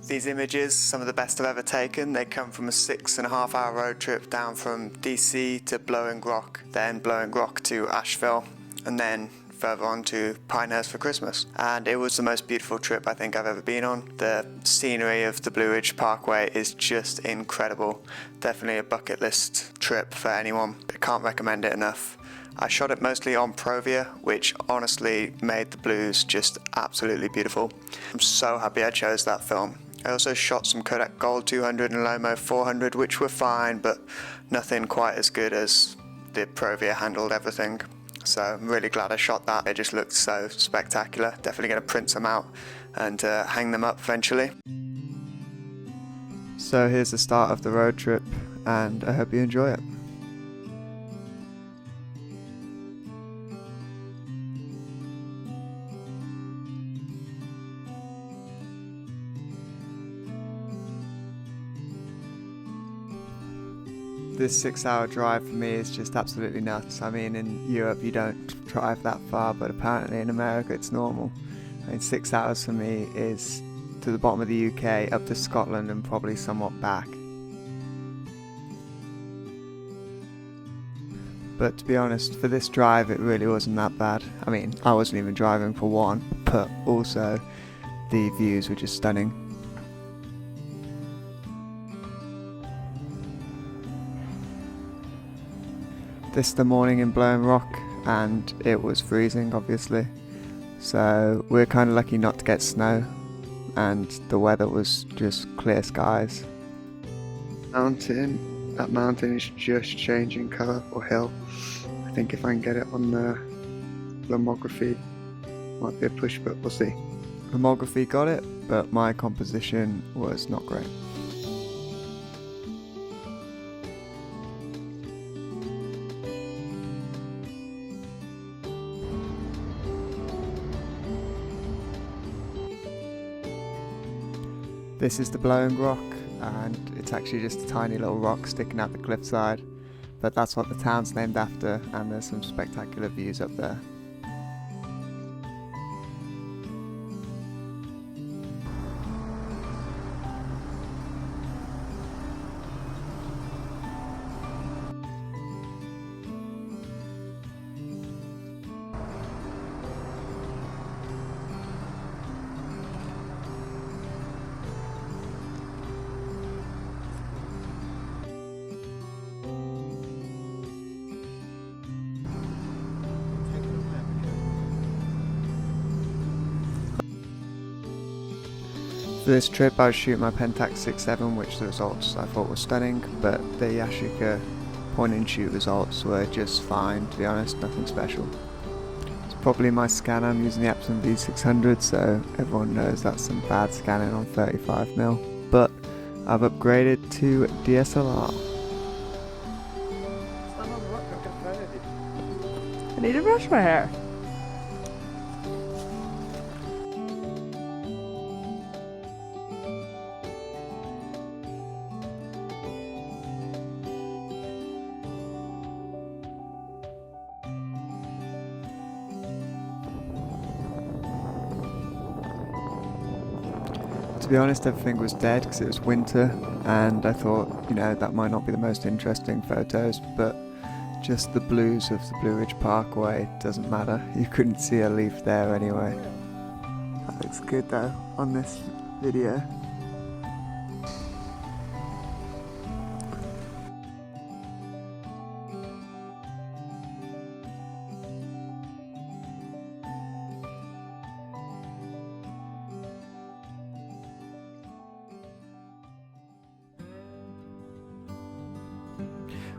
These images, some of the best I've ever taken, they come from a 6.5-hour road trip down from DC to Blowing Rock, then Blowing Rock to Asheville, and then further on to Pinehurst for Christmas. And it was the most beautiful trip I think I've ever been on. The scenery of the Blue Ridge Parkway is just incredible. Definitely a bucket list trip for anyone. I can't recommend it enough. I shot it mostly on Provia, which honestly made the blues just absolutely beautiful. I'm so happy I chose that film. I also shot some Kodak Gold 200 and Lomo 400, which were fine, but nothing quite as good as the Provia handled everything. So I'm really glad I shot that. They just looked so spectacular. Definitely going to print some out and hang them up eventually. So here's the start of the road trip, and I hope you enjoy it. This 6-hour drive for me is just absolutely nuts. I mean, in Europe you don't drive that far, but apparently in America it's normal. I mean, 6 hours for me is to the bottom of the UK, up to Scotland and probably somewhat back. But to be honest, for this drive it really wasn't that bad. I mean, I wasn't even driving for one, but also the views were just stunning. This is the morning in Blowing Rock, and it was freezing obviously, so we're kind of lucky not to get snow, and the weather was just clear skies. That mountain is just changing colour, or hill. I think if I can get it on the lomography, might be a push, but we'll see. Lomography got it, but my composition was not great. This is the Blowing Rock, and it's actually just a tiny little rock sticking out the cliffside, but that's what the town's named after, and there's some spectacular views up there. For this trip I was shooting my Pentax 6.7, which the results I thought were stunning, but the Yashica point and shoot results were just fine, to be honest, nothing special. It's probably my scanner. I'm using the Epson V600, so everyone knows that's some bad scanning on 35mm, but I've upgraded to DSLR. I need to brush my hair. To be honest, everything was dead because it was winter, and I thought, that might not be the most interesting photos, but just the blues of the Blue Ridge Parkway doesn't matter. You couldn't see a leaf there anyway. That looks good though on this video.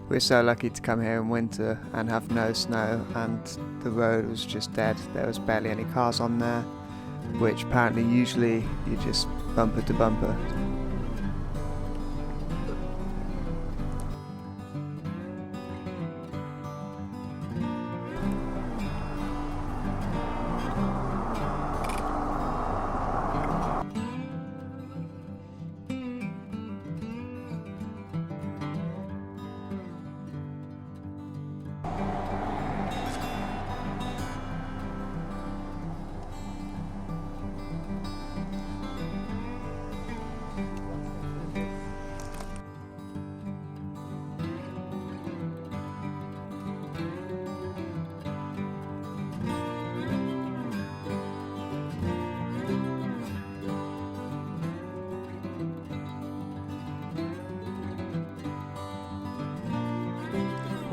We're so lucky to come here in winter and have no snow, and the road was just dead. There was barely any cars on there, which apparently usually you just bumper to bumper.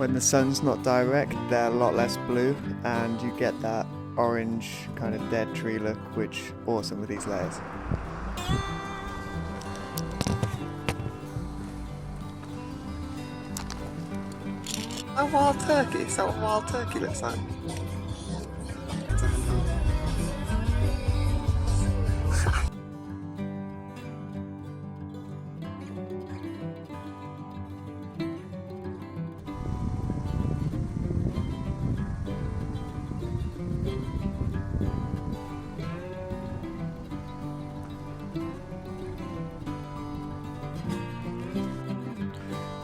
When the sun's not direct, they're a lot less blue, and you get that orange kind of dead tree look, which is awesome with these layers. A wild turkey? Is that what wild turkey looks like?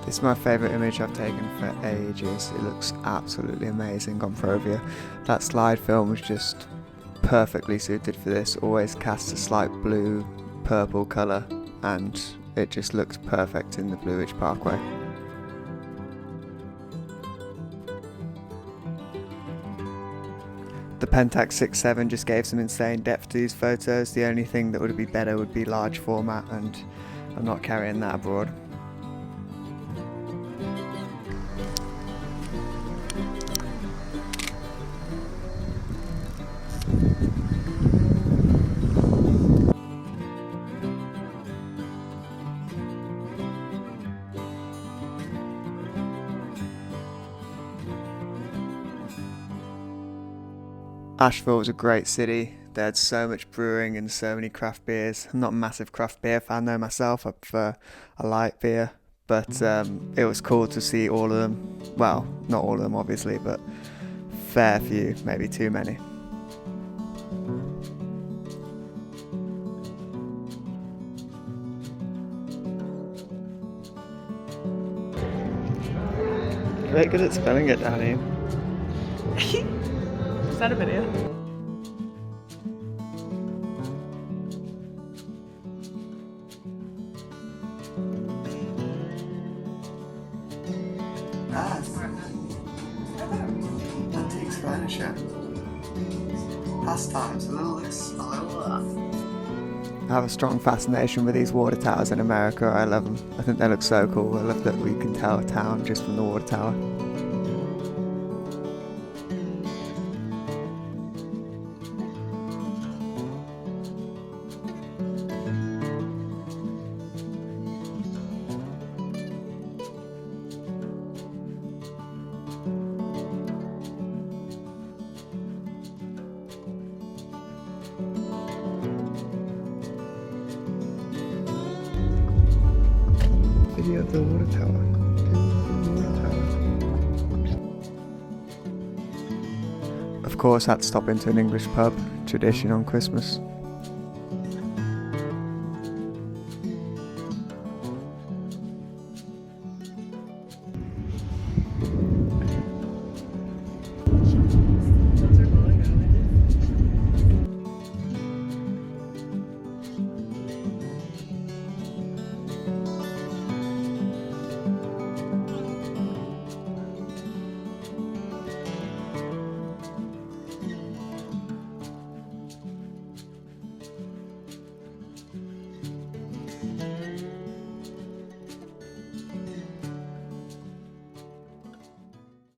This is my favourite image I've taken for ages. It looks absolutely amazing on Provia. That slide film was just perfectly suited for this. Always casts a slight blue, purple colour, and it just looks perfect in the Blue Ridge Parkway. The Pentax 6.7 just gave some insane depth to these photos. The only thing that would be better would be large format, and I'm not carrying that abroad. Asheville was a great city. They had so much brewing and so many craft beers. I'm not a massive craft beer fan though myself. I prefer a light beer, but it was cool to see all of them. Well, not all of them obviously, but fair few, maybe too many. Very good at spelling it, Danny. Is that a video? Antiques furniture. Pastimes, a little this, a little that. I have a strong fascination with these water towers in America. I love them. I think they look so cool. I love that we can tell a town just from the water tower. Video of the water tower. Of course, had to stop into an English pub, tradition on Christmas.